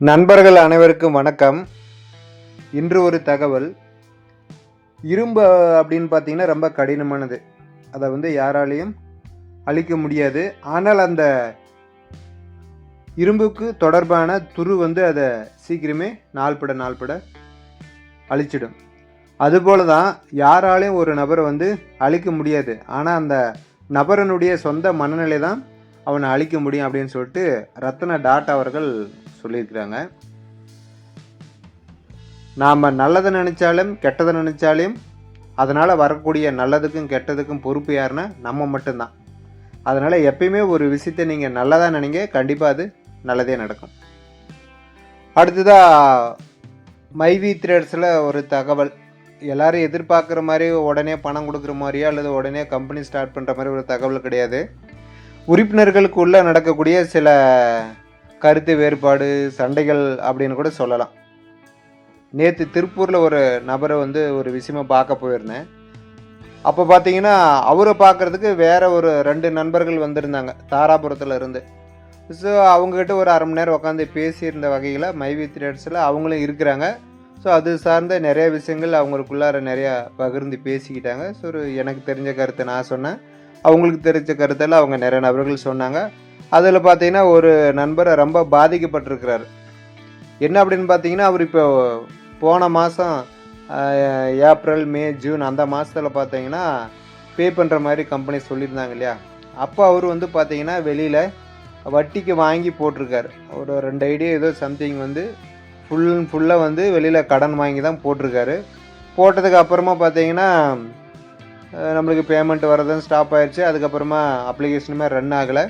நண்பர்கள் அனைவருக்கும் வணக்கம். இன்று ஒரு தகவல். இரும்பு அப்படின்னு பார்த்தீங்கன்னா ரொம்ப கடினமானது. அதை யாராலையும் அழிக்க முடியாது. ஆனால் அந்த இரும்புக்கு தொடர்பான துரு அதை சீக்கிரமே நாள்பட அழிச்சிடும். அதுபோல தான் யாராலையும் ஒரு நபரை அழிக்க முடியாது. ஆனால் அந்த நபரனுடைய சொந்த மனநிலை தான் அவனை அழிக்க முடியும் அப்படின்னு சொல்லிட்டு ரத்ன டாட்டா அவர்கள் சொல்லியிருக்கிறாங்க. நாம் நல்லதை நினச்சாலும் கெட்டதை நினச்சாலும் அதனால் வரக்கூடிய நல்லதுக்கும் கெட்டதுக்கும் பொறுப்பு யாருன்னா நம்ம மட்டும்தான். அதனால் எப்பயுமே ஒரு விஷயத்தை நீங்கள் நல்லதாக நினைங்க, கண்டிப்பாக அது நல்லதே நடக்கும். அடுத்ததாக மைவி த்ரெட்ஸில் ஒரு தகவல். எல்லோரும் எதிர்பார்க்குற மாதிரி உடனே பணம் கொடுக்குற மாதிரியோ அல்லது உடனே கம்பெனி ஸ்டார்ட் பண்ணுற மாதிரி ஒரு தகவல் கிடையாது. உறுப்பினர்களுக்குள்ளே நடக்கக்கூடிய சில கருத்து வேறுபாடு, சண்டைகள் அப்படின்னு கூட சொல்லலாம். நேற்று திருப்பூரில் ஒரு நபரை ஒரு விஷயமா பார்க்க போயிருந்தேன். அப்போ பார்த்தீங்கன்னா அவரை பார்க்குறதுக்கு வேற ஒரு 2 நண்பர்கள் வந்திருந்தாங்க தாராபுரத்தில் இருந்து. ஸோ அவங்ககிட்ட ஒரு அரை மணி நேரம் உட்காந்து பேசியிருந்த வகையில் மைவி த்ரெட்ஸில் அவங்களும் இருக்கிறாங்க. ஸோ அது சார்ந்த நிறைய விஷயங்கள் அவங்களுக்குள்ளார நிறையா பகிர்ந்து பேசிக்கிட்டாங்க. ஸோ எனக்கு தெரிஞ்ச கருத்தை நான் சொன்னேன், அவங்களுக்கு தெரிஞ்ச கருத்தெல்லாம் அவங்க நிறைய நபர்கள் சொன்னாங்க. அதில் பார்த்தீங்கன்னா ஒரு நண்பர் ரொம்ப பாதிக்கப்பட்டிருக்கிறார். என்ன அப்படின்னு பார்த்தீங்கன்னா, அவர் இப்போ போன மாதம் ஏப்ரல், மே, ஜூன் அந்த மாதத்தில் பார்த்தீங்கன்னா பே பண்ணுற மாதிரி கம்பெனி சொல்லியிருந்தாங்க இல்லையா. அப்போ அவர் பார்த்தீங்கன்னா வெளியில் வட்டிக்கு வாங்கி போட்டிருக்காரு. ஒரு 2 ஐடியா ஏதோ சம்திங் ஃபுல்லாக வெளியில் கடன் வாங்கி தான் போட்டிருக்காரு. போட்டதுக்கு அப்புறமா பார்த்தீங்கன்னா நம்மளுக்கு பேமெண்ட் வரதும் ஸ்டாப் ஆயிடுச்சு. அதுக்கப்புறமா அப்ளிகேஷனுமே ரன் ஆகலை,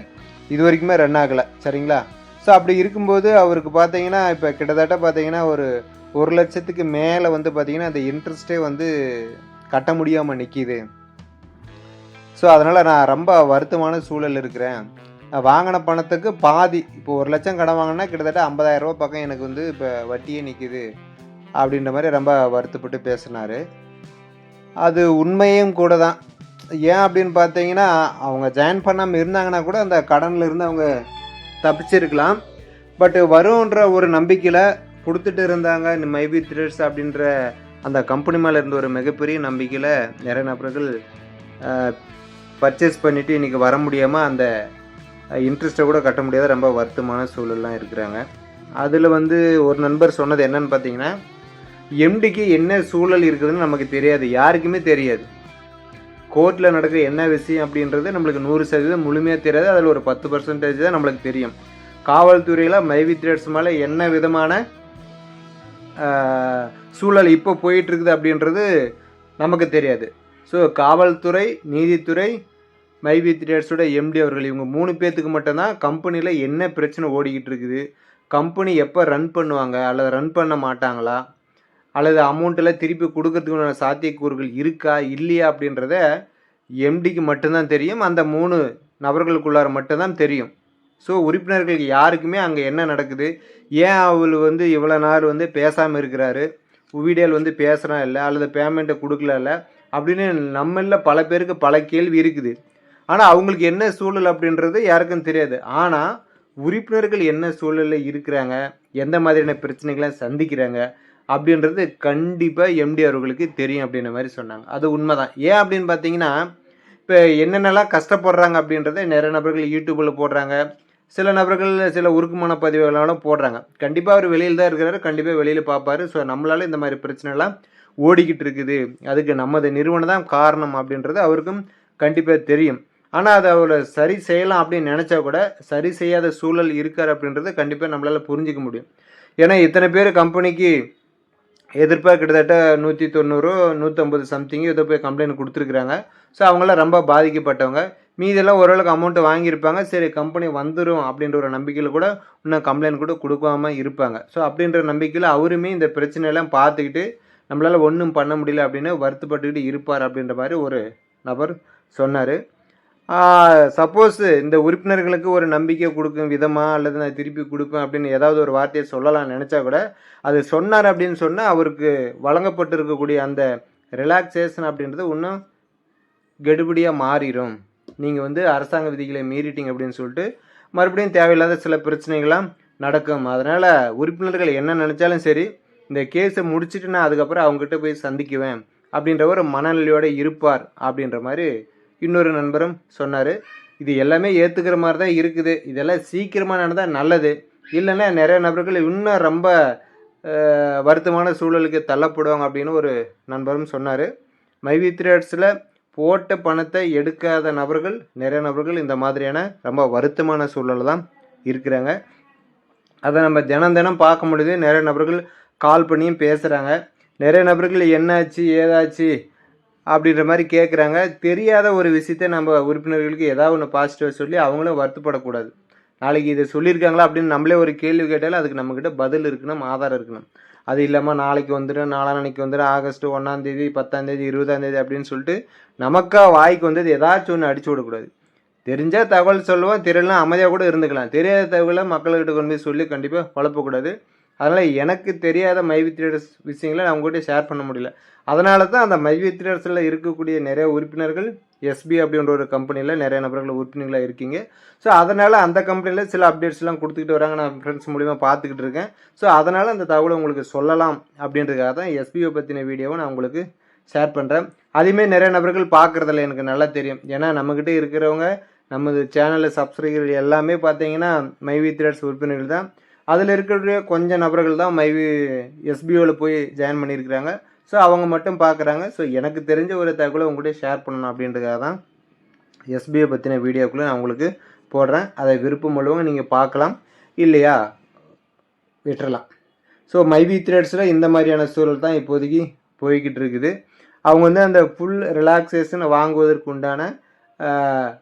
இது வரைக்குமே ரன் ஆகலை. சரிங்களா. ஸோ அப்படி இருக்கும்போது அவருக்கு பார்த்தீங்கன்னா இப்போ கிட்டத்தட்ட பார்த்தீங்கன்னா ஒரு 1 லட்சத்துக்கு மேலே பார்த்தீங்கன்னா அந்த இன்ட்ரெஸ்ட்டே கட்ட முடியாமல் நிற்கிது. ஸோ அதனால் நான் ரொம்ப வருத்தமான சூழல் இருக்கிறேன். நான் வாங்கின பணத்துக்கு பாதி, இப்போ 1 லட்சம் கடன் வாங்கினா கிட்டத்தட்ட 50,000 ரூபா பக்கம் எனக்கு இப்போ வட்டியே நிற்கிது அப்படின்ற மாதிரி ரொம்ப வருத்தப்பட்டு பேசினார். அது உண்மையும் கூட தான். ஏன் அப்படின்னு பார்த்தீங்கன்னா, அவங்க ஜாயின் பண்ணாமல் இருந்தாங்கன்னா கூட அந்த கடனில் இருந்து அவங்க தப்பிச்சிருக்கலாம். பட் வரும்ன்ற ஒரு நம்பிக்கையில் கொடுத்துட்டு இருந்தாங்க. இந்த மைவி த்ரெட்ஸ் அப்படின்ற அந்த கம்பெனி மேலே இருந்த ஒரு மிகப்பெரிய நம்பிக்கையில் நிறைய நபர்கள் பர்ச்சேஸ் பண்ணிவிட்டு இன்றைக்கி வர முடியாமல் அந்த இன்ட்ரெஸ்ட்டை கூட கட்ட முடியாத ரொம்ப வருத்தமான சூழல்லாம் இருக்கிறாங்க. அதில் ஒரு நண்பர் சொன்னது என்னன்னு பார்த்தீங்கன்னா, எம்டிக்கு என்ன சூழல் இருக்குதுன்னு நமக்கு தெரியாது, யாருக்குமே தெரியாது. கோர்ட்டில் நடக்கிற என்ன விஷயம் அப்படின்றது நம்மளுக்கு 100% முழுமையாக தெரியாது. அதில் ஒரு 10% தான் நம்மளுக்கு தெரியும். காவல்துறையில் மைவி த்ரெட்ஸ் மேலே என்ன விதமான சூழல் இப்போ போயிட்டுருக்குது அப்படின்றது நமக்கு தெரியாது. ஸோ காவல்துறை, நீதித்துறை, மைவி த்ரெட்ஸோட எம்டி அவர்கள், இவங்க 3 பேர்த்துக்கு மட்டும்தான் கம்பெனியில் என்ன பிரச்சனை ஓடிக்கிட்டு இருக்குது, கம்பெனி எப்போ ரன் பண்ணுவாங்க அல்லது ரன் பண்ண மாட்டாங்களா, அல்லது அமௌண்ட்டெல்லாம் திருப்பி கொடுக்கறதுக்கான சாத்தியக்கூறுகள் இருக்கா இல்லையா அப்படின்றத எம்டிக்கு மட்டும்தான் தெரியும். அந்த 3 நபர்களுக்குள்ளார மட்டும்தான் தெரியும். ஸோ உறுப்பினர்களுக்கு யாருக்குமே அங்கே என்ன நடக்குது, ஏன் அவர் இவ்வளோ நாள் பேசாமல் இருக்கிறாரு, வீடியோவில் பேசுகிறான் இல்லை அல்லது பேமெண்ட்டை கொடுக்கல இல்லை அப்படின்னு நம்மள பல பேருக்கு பல கேள்வி இருக்குது. ஆனால் அவங்களுக்கு என்ன சூழல் அப்படின்றது யாருக்கும் தெரியாது. ஆனால் உறுப்பினர்கள் என்ன சூழலில் இருக்கிறாங்க, எந்த மாதிரியான பிரச்சனைகளை சந்திக்கிறாங்க அப்படின்றது கண்டிப்பாக எம்டி அவர்களுக்கு தெரியும் அப்படின்ற மாதிரி சொன்னாங்க. அது உண்மை தான். ஏன் அப்படின்னு பார்த்தீங்கன்னா, இப்போ என்னென்னலாம் கஷ்டப்படுறாங்க அப்படின்றத நிறைய நபர்கள் யூடியூப்பில் போடுறாங்க. சில நபர்கள் சில உருக்குமான பதிவுகளாலும் போடுறாங்க. கண்டிப்பாக அவர் வெளியில் தான் இருக்கிறாரு, கண்டிப்பாக வெளியில் பார்ப்பார். ஸோ நம்மளால் இந்த மாதிரி பிரச்சனைலாம் ஓடிக்கிட்டு இருக்குது, அதுக்கு நமது நிறுவனம் தான் காரணம் அப்படின்றது அவருக்கும் கண்டிப்பாக தெரியும். ஆனால் அதை அவர் சரி செய்யலாம் அப்படின்னு நினச்சா கூட சரி செய்யாத சூழல் இருக்கார் அப்படின்றது கண்டிப்பாக நம்மளால் புரிஞ்சிக்க முடியும். ஏன்னா இத்தனை பேர் கம்பெனிக்கு எதிர்ப்பாக கிட்டத்தட்ட 190, 150 சம்திங் இதை போய் கம்ப்ளைண்ட் கொடுத்துருக்குறாங்க. ஸோ அவங்களாம் ரொம்ப பாதிக்கப்பட்டவங்க. மீதெல்லாம் ஓரளவுக்கு அமௌண்ட்டு வாங்கியிருப்பாங்க. சரி கம்பெனி வந்துடும் அப்படின்ற ஒரு நம்பிக்கையில் கூட இன்னும் கம்ப்ளைண்ட் கூட கொடுக்காமல் இருப்பாங்க. ஸோ அப்படின்ற நம்பிக்கையில் அவருமே இந்த பிரச்சனையெல்லாம் பார்த்துக்கிட்டு நம்மளால் ஒன்றும் பண்ண முடியல அப்படின்னு வருத்தப்பட்டுக்கிட்டு இருப்பார் அப்படின்ற மாதிரி ஒரு நபர் சொன்னார். சப்போஸ் இந்த உறுப்பினர்களுக்கு ஒரு நம்பிக்கை கொடுக்கும் விதமாக அல்லது நான் திருப்பி கொடுப்பேன் அப்படின்னு ஏதாவது ஒரு வார்த்தையை சொல்லலாம்னு நினச்சா கூட அது சொன்னார் அப்படின்னு சொன்னால் அவருக்கு வழங்கப்பட்டிருக்கக்கூடிய அந்த ரிலாக்ஸேஷன் அப்படின்றது இன்னும் கெடுபடியாக மாறிடும். நீங்கள் அரசாங்க விதிகளை மீறிட்டீங்க அப்படின்னு சொல்லிட்டு மறுபடியும் தேவையில்லாத சில பிரச்சனைகள்லாம் நடக்கும். அதனால் உறுப்பினர்கள் என்ன நினச்சாலும் சரி, இந்த கேஸை முடிச்சுட்டு நான் அதுக்கப்புறம் அவங்ககிட்ட போய் சந்திக்குவேன் அப்படின்ற ஒரு மனநிலையோடு இருப்பார் அப்படின்ற மாதிரி இன்னொரு நண்பரும் சொன்னார். இது எல்லாமே ஏற்றுக்கிற மாதிரி தான் இருக்குது. இதெல்லாம் சீக்கிரமாக நடந்தால் நல்லது. இல்லைன்னா நிறைய நபர்கள் இன்னும் ரொம்ப வருத்தமான சூழலுக்கு தள்ளப்படுவாங்க அப்படின்னு ஒரு நண்பரும் சொன்னார். மைவி த்ரெட்ஸில் போட்ட பணத்தை எடுக்காத நபர்கள் நிறைய நபர்கள் இந்த மாதிரியான ரொம்ப வருத்தமான சூழலில் தான் இருக்கிறாங்க. அதை நம்ம தினம் பார்க்க முடியுது. நிறைய நபர்கள் கால் பண்ணியும் பேசுகிறாங்க. நிறைய நபர்கள் என்னாச்சு ஏதாச்சு அப்படின்ற மாதிரி கேட்குறாங்க. தெரியாத ஒரு விஷயத்தை நம்ம உறுப்பினர்களுக்கு ஏதாவது ஒன்று பாசிட்டிவாக சொல்லி அவங்களும் வருத்தப்படக்கூடாது. நாளைக்கு இதை சொல்லியிருக்காங்களா அப்படின்னு நம்மளே ஒரு கேள்வி கேட்டாலும் அதுக்கு நம்மக்கிட்ட பதில் இருக்கணும், ஆதாரம் இருக்கணும். அது இல்லாமல் நாளைக்கு வந்துடும், நாளான்னைக்கு வந்துடும், ஆகஸ்ட் 1ஆம் தேதி 10ஆம் தேதி 20ஆம் தேதி அப்படின்னு சொல்லிட்டு நமக்கா வாய்க்கு வந்தது ஏதாச்சும் ஒன்று அடிச்சு விடக்கூடாது. தெரிஞ்சால் தகவல் சொல்லுவோம், தெரியலாம் அமைதியாக கூட இருந்துக்கலாம். தெரியாத தகவலை மக்கள்கிட்ட கொண்டு போய் சொல்லி கண்டிப்பாக குழப்பக்கூடாது. அதனால் எனக்கு தெரியாத மைவி த்ரெட்ஸ் விஷயங்களை நான் உங்கள்கிட்ட ஷேர் பண்ண முடியல. அதனால தான் அந்த மைவி த்ரெட்ஸில் இருக்கக்கூடிய நிறைய உறுப்பினர்கள் எஸ்பி அப்படின்ற ஒரு கம்பெனியில் நிறைய நபர்கள் உறுப்பினர்களாக இருக்கீங்க. ஸோ அதனால் அந்த கம்பெனியில் சில அப்டேட்ஸ்லாம் கொடுத்துக்கிட்டு வராங்க. நான் ஃப்ரெண்ட்ஸ் மூலிமா பார்த்துக்கிட்டு இருக்கேன். ஸோ அதனால் அந்த தகவலை உங்களுக்கு சொல்லலாம் அப்படின்றதுக்காக தான் எஸ்பியை பற்றின வீடியோவை நான் உங்களுக்கு ஷேர் பண்ணுறேன். அதுவுமே நிறைய நபர்கள் பார்க்குறதில்ல, எனக்கு நல்லா தெரியும். ஏன்னா நம்மக்கிட்ட இருக்கிறவங்க நமது சேனலில் சப்ஸ்கிரைபர் எல்லாமே பார்த்தீங்கன்னா மைவி த்ரெட்ஸ் உறுப்பினர்கள் தான். அதில் இருக்கக்கூடிய கொஞ்சம் நபர்கள் தான் மைவி எஸ்பிஓவில் போய் ஜாயின் பண்ணியிருக்கிறாங்க. ஸோ அவங்க மட்டும் பார்க்குறாங்க. ஸோ எனக்கு தெரிஞ்ச ஒரு தகவலை உங்கள்கிட்ட ஷேர் பண்ணணும் அப்படின்றதுக்காக தான் எஸ்பிஐ பற்றின வீடியோக்குள்ளே நான் உங்களுக்கு போடுறேன். அதை விருப்பம் உள்ளவங்க நீங்கள் பார்க்கலாம், இல்லையா விட்டுறலாம். ஸோ மைவி த்ரெட்ஸில் இந்த மாதிரியான சூழல் தான் இப்போதைக்கு போய்கிட்டு இருக்குது. அவங்க வந்து அந்த ஃபுல் ரிலாக்ஸேஷன் வாங்குவதற்கு உண்டான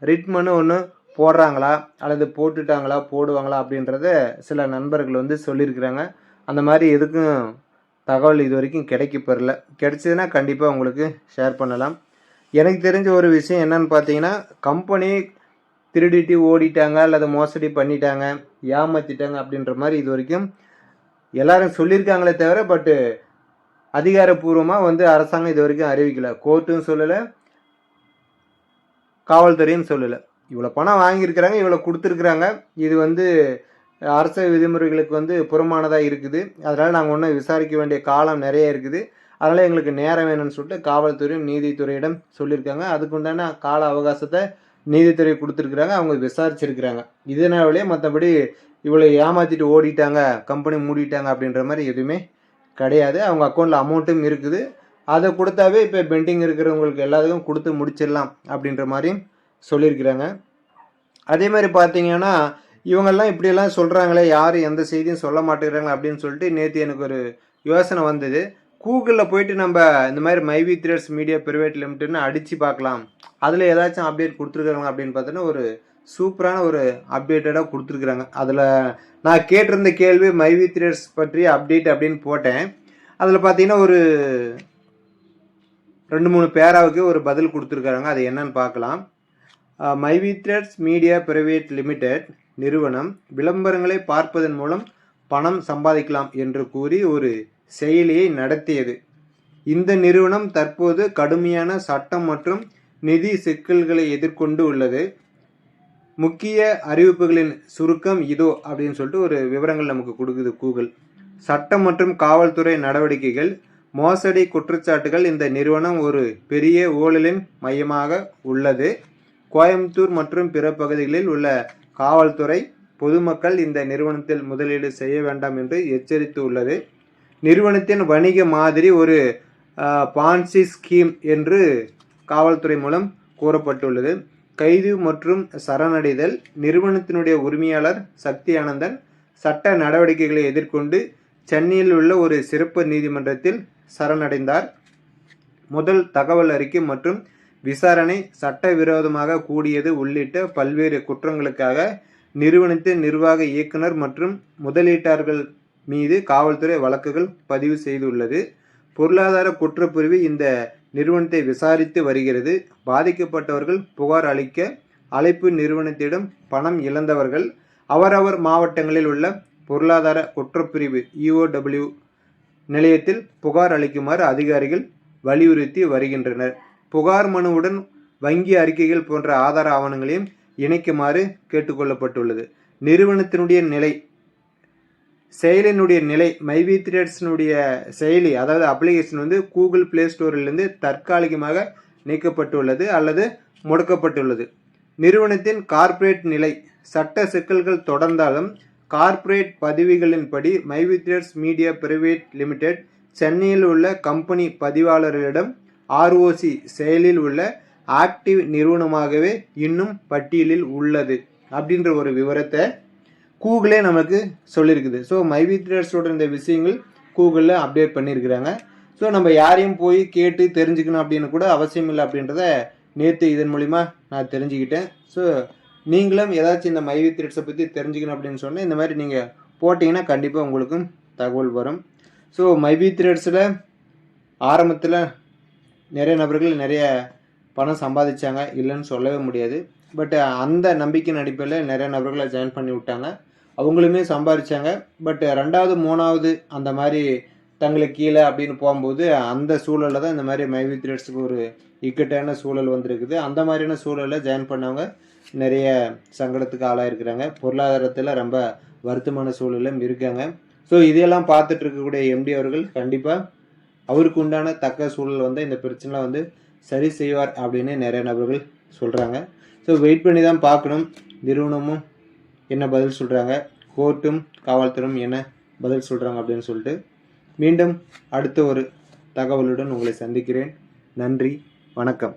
ரிட்மனு ஒன்று போடுறாங்களா அல்லது போட்டுட்டாங்களா போடுவாங்களா அப்படின்றத சில நண்பர்கள் வந்து சொல்லியிருக்கிறாங்க. அந்த மாதிரி எதுக்கும் தகவல் இது வரைக்கும் கிடைக்கப்பெறல. கிடைச்சதுன்னா கண்டிப்பாக உங்களுக்கு ஷேர் பண்ணலாம். எனக்கு தெரிஞ்ச ஒரு விஷயம் என்னன்னு பார்த்தீங்கன்னா, கம்பெனி திருடிட்டு ஓடிட்டாங்க அல்லது மோசடி பண்ணிட்டாங்க, ஏமாற்றிட்டாங்க அப்படின்ற மாதிரி இது வரைக்கும் எல்லாரும் சொல்லியிருக்காங்களே தவிர பட்டு அதிகாரப்பூர்வமாக வந்து அரசாங்கம் இது வரைக்கும் அறிவிக்கலை. கோர்ட்டும் சொல்லலை, காவல்துறையும் சொல்லலை. இவ்வளோ பணம் வாங்கியிருக்கிறாங்க, இவ்வளோ கொடுத்துருக்குறாங்க, இது வந்து அரசு விதிமுறைகளுக்கு வந்து புறமானதாக இருக்குது, அதனால் நாங்கள் ஒன்றும் விசாரிக்க வேண்டிய காலம் நிறைய இருக்குது, அதனால் எங்களுக்கு நேரம் வேணும்னு சொல்லிட்டு காவல்துறையும் நீதித்துறையிடம் சொல்லியிருக்காங்க. அதுக்குண்டான கால அவகாசத்தை நீதித்துறை கொடுத்துருக்குறாங்க, அவங்க விசாரிச்சிருக்கிறாங்க. இதனாலேயே மற்றபடி இவ்வளோ ஏமாற்றிட்டு ஓடிட்டாங்க, கம்பெனி மூடிட்டாங்க அப்படின்ற மாதிரி எதுவுமே கிடையாது. அவங்க அக்கௌண்ட்டில் அமௌண்ட்டும் இருக்குது. அதை கொடுத்தாவே இப்போ பெண்டிங் இருக்கிறவங்களுக்கு எல்லாத்துக்கும் கொடுத்து முடிச்சிடலாம் அப்படின்ற மாதிரியும் சொல்லியிருக்கிறாங்க. அதே மாதிரி பார்த்தீங்கன்னா, இவங்கெல்லாம் இப்படியெல்லாம் சொல்கிறாங்களே, யாரும் எந்த செய்தியும் சொல்ல மாட்டேங்கிறாங்க அப்படின்னு சொல்லிட்டு நேற்று எனக்கு ஒரு யோசனை வந்தது. கூகுளில் போயிட்டு நம்ம இந்த மாதிரி மைவி த்ரெட்ஸ் மீடியா பிரைவேட் லிமிட்டட்னு அடித்து பார்க்கலாம், அதில் ஏதாச்சும் அப்டேட் கொடுத்துருக்காங்க அப்படின்னு பார்த்தோன்னா ஒரு சூப்பரான ஒரு அப்டேட்டடாக கொடுத்துருக்குறாங்க. அதில் நான் கேட்டிருந்த கேள்வி மைவி த்ரெட்ஸ் பற்றி அப்டேட் அப்படின்னு போட்டேன். அதில் பார்த்தீங்கன்னா ஒரு 2-3 பேராவுக்கு ஒரு பதில் கொடுத்துருக்காங்க. அது என்னன்னு பார்க்கலாம். மைவி த்ரெட்ஸ் மீடியா பிரைவேட் லிமிடெட் நிறுவனம் விளம்பரங்களை பார்ப்பதன் மூலம் பணம் சம்பாதிக்கலாம் என்று கூறி ஒரு செயலியை நடத்தியது. இந்த நிறுவனம் தற்போது கடுமையான சட்டம் மற்றும் நிதி சிக்கல்களை எதிர்கொண்டு உள்ளது. முக்கிய அறிவிப்புகளின் சுருக்கம் இதோ அப்படின்னு சொல்லிட்டு ஒரு விவரங்கள் நமக்கு கொடுக்குது கூகுள். சட்டம் மற்றும் காவல்துறை நடவடிக்கைகள், மோசடி குற்றச்சாட்டுகள். இந்த நிறுவனம் ஒரு பெரிய ஊழலின் மையமாக உள்ளது. கோயம்புத்தூர் மற்றும் பிற பகுதிகளில் உள்ள காவல்துறை பொதுமக்கள் இந்த நிறுவனத்தில் முதலீடு செய்ய வேண்டாம் என்று எச்சரித்து உள்ளது. நிறுவனத்தின் வணிக மாதிரி ஒரு பான்சி ஸ்கீம் என்று காவல்துறை மூலம் கூறப்பட்டுள்ளது. கைது மற்றும் சரணடைதல். நிறுவனத்தினுடைய உரிமையாளர் சக்தி ஆனந்தன் சட்ட நடவடிக்கைகளை எதிர்கொண்டு சென்னையில் உள்ள ஒரு சிறப்பு நீதிமன்றத்தில் சரணடைந்தார். முதல் தகவல் அறிக்கை மற்றும் விசாரணை, சட்டவிரோதமாக கூடியது உள்ளிட்ட பல்வேறு குற்றங்களுக்காக நிறுவனத்தின் நிர்வாக இயக்குனர் மற்றும் முதலீட்டாளர்கள் மீது காவல்துறை வழக்குகள் பதிவு செய்துள்ளது. பொருளாதார குற்றப்பிரிவு இந்த நிறுவனத்தை விசாரித்து வருகிறது. பாதிக்கப்பட்டவர்கள் புகார் அளிக்க அழைப்பு நிறுவனத்திடம் பணம் இழந்தவர்கள் அவரவர் மாவட்டங்களில் உள்ள பொருளாதார குற்றப்பிரிவு EOW நிலையத்தில் புகார் அளிக்குமாறு அதிகாரிகள் வலியுறுத்தி வருகின்றனர். புகார் மனுவுடன் வங்கி அறிக்கைகள் போன்ற ஆதார ஆவணங்களையும் இணைக்குமாறு கேட்டுக்கொள்ளப்பட்டுள்ளது. நிறுவனத்தினுடைய நிலை செயலினுடைய நிலை மைவி த்ரெட்ஸினுடைய செயலி அதாவது அப்ளிகேஷன் வந்து கூகுள் பிளே ஸ்டோரிலிருந்து தற்காலிகமாக நீக்கப்பட்டுள்ளது அல்லது முடக்கப்பட்டுள்ளது. நிறுவனத்தின் கார்ப்பரேட் நிலை சட்ட சிக்கல்கள் தொடர்ந்தாலும் கார்ப்பரேட் பதிவுகளின்படி மைவி த்ரெட்ஸ் மீடியா பிரைவேட் லிமிடெட் சென்னையில் உள்ள கம்பெனி பதிவாளர்களிடம் ROC செயலில் உள்ள ஆக்டிவ் நிறுவனமாகவே இன்னும் பட்டியலில் உள்ளது அப்படின்ற ஒரு விவரத்தை கூகுளே நமக்கு சொல்லியிருக்குது. ஸோ மைவி த்ரெட்ஸோட இந்த விஷயங்கள் கூகுளில் அப்டேட் பண்ணியிருக்கிறாங்க. ஸோ நம்ம யாரையும் போய் கேட்டு தெரிஞ்சுக்கணும் அப்படின்னு கூட அவசியம் இல்லை அப்படின்றத நேற்று இதன் மூலிமா நான் தெரிஞ்சுக்கிட்டேன். ஸோ நீங்களும் ஏதாச்சும் இந்த மைவி த்ரெட்ஸை பற்றி தெரிஞ்சுக்கணும் அப்படின்னு சொன்னால் இந்த மாதிரி நீங்கள் போட்டிங்கன்னா கண்டிப்பாக உங்களுக்கும் தகவல் வரும். ஸோ மைவி த்ரெட்ஸில் ஆரம்பத்தில் நிறைய நபர்கள் நிறைய பணம் சம்பாதிச்சாங்க, இல்லைன்னு சொல்லவே முடியாது. பட் அந்த நம்பிக்கையின் அடிப்படையில் நிறைய நபர்களை ஜாயின் பண்ணி விட்டாங்க, அவங்களுமே சம்பாதிச்சாங்க. பட் 2வது 3வது அந்த மாதிரி தங்களுக்கு கீழே அப்படின்னு போகும்போது அந்த சூழலில் தான் இந்த மாதிரி மைவி த்ரெட்ஸுக்கு ஒரு இக்கட்டான சூழல் வந்திருக்குது. அந்த மாதிரியான சூழலில் ஜாயின் பண்ணவங்க நிறைய சங்கடத்துக்கு ஆளாயிருக்கிறாங்க, பொருளாதாரத்தில் ரொம்ப வருத்தமான சூழலும் இருக்காங்க. ஸோ இதையெல்லாம் பார்த்துட்டு இருக்கக்கூடிய எம்டி அவர்கள் கண்டிப்பாக அவருக்கு உண்டான தக்க சூழல் வந்து இந்த பிரச்சனை வந்து சரி செய்வார் அப்படின்னு நிறைய நபர்கள் சொல்கிறாங்க. ஸோ வெயிட் பண்ணி தான் பார்க்கணும் நிறுவனமும் என்ன பதில் சொல்கிறாங்க, கோர்ட்டும் காவல்துறையும் என்ன பதில் சொல்கிறாங்க அப்படின்னு சொல்லிட்டு. மீண்டும் அடுத்த ஒரு தகவலுடன் உங்களை சந்திக்கிறேன். நன்றி, வணக்கம்.